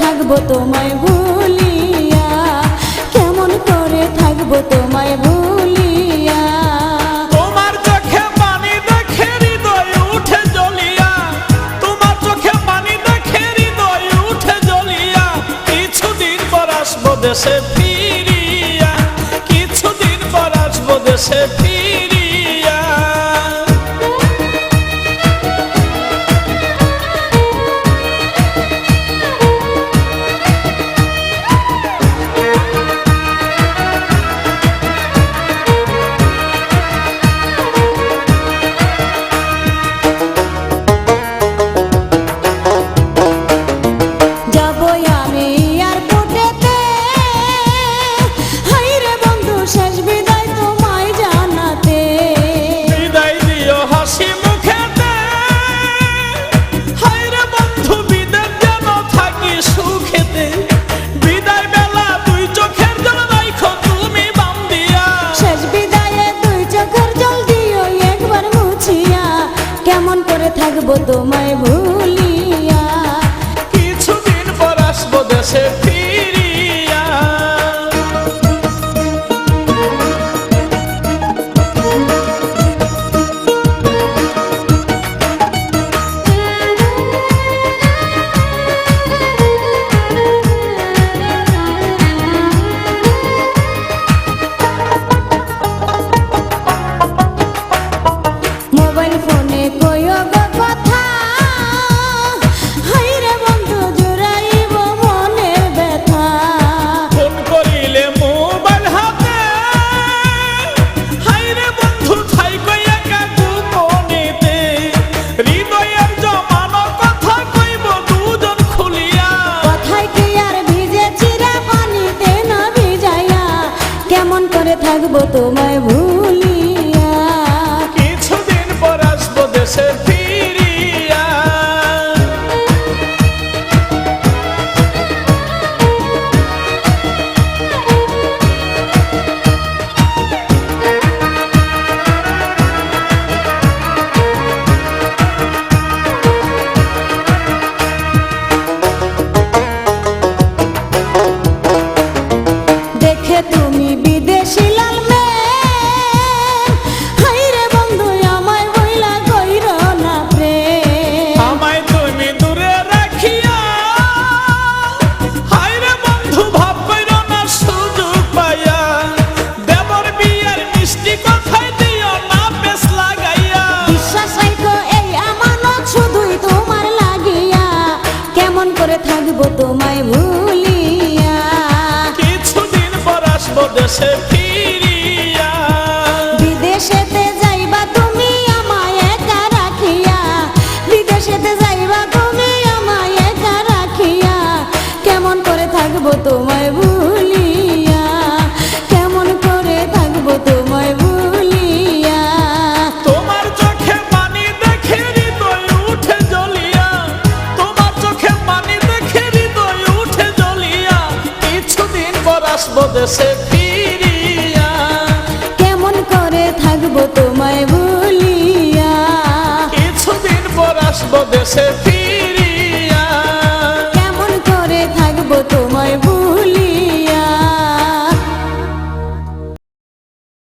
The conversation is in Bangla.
থাকবো তোমায় ভুলিয়া, কেমন করে থাকবো তোমায় ভুলিয়া। তোমার চোখে পানি দেখে হৃদয় উঠে জ্বলিয়া, তোমার চোখে পানি দেখে হৃদয় উঠে জ্বলিয়া। কিছুদিন পর আসবো দেশে ফিরিয়া, কিছুদিন পর আসবো দেশে ফিরিয়া। কেমন করে থাকবো তোমায় ভুলিয়া, কিছুদিন পর আসবো দেশে ফিরিয়া। মোবাইল ফোনে কইও গো কথা, হাইরে বন্ধু জুড়াইব মনের ব্যথা। ফোন করিলে মোবাইল হাতে, হাইরে বন্ধু থাইকো একা গোপনেতে। হৃদয়ের জমানো কথা কইব দুজন খুলিয়া, কথায় কি আর ভিজে চিরা পানিতে না ভিজাইয়া। কেমন করে থাকবো তোমায় ভুলিয়া, কিছুদিন পর আসবো দেশে ফিরিয়া। দেখে তুমি বিদেশি লাল মেয়ে, হাইরে বন্ধু আমায় বইলা কইর না প্রেম। আমায় তুমি দূরে রাখিয়া, হায়রে বন্ধু ভাব কইরো না সুযোগ পাইয়া। দেবর বিয়ের মিষ্টি কথাই দিও না পেছ লাগাইয়া। বিশ্বাস রাখো এই আমানত শুধুই তোমার লাগিয়া, কেমন করে থাকবো তোমায় ভুলিয়া, কিছুদিন পর আসবো দেশে ফিরিয়া। বিদেশেতে যাইবা তুমি আমায় একা রাখিয়া, বিদেশেতে যাইবা তুমি আমায় একা রাখিয়া। কেমন করে থাকবো তোমায় ভুলিয়া, কেমন করে থাকবো তোমায় ভুলিয়া। তোমার চোখে পানি দেখে হৃদয় উঠে জ্বলিয়া, তোমার চোখে পানি দেখে হৃদয় উঠে জ্বলিয়া। কিছুদিন পর আসবো দেশে ফিরিয়া, কেমন করে থাকবো তোমায় ভুলিয়া, কিছুদিন পর আসবো দেশে ফিরিয়া। কেমন করে থাকবো তোমায়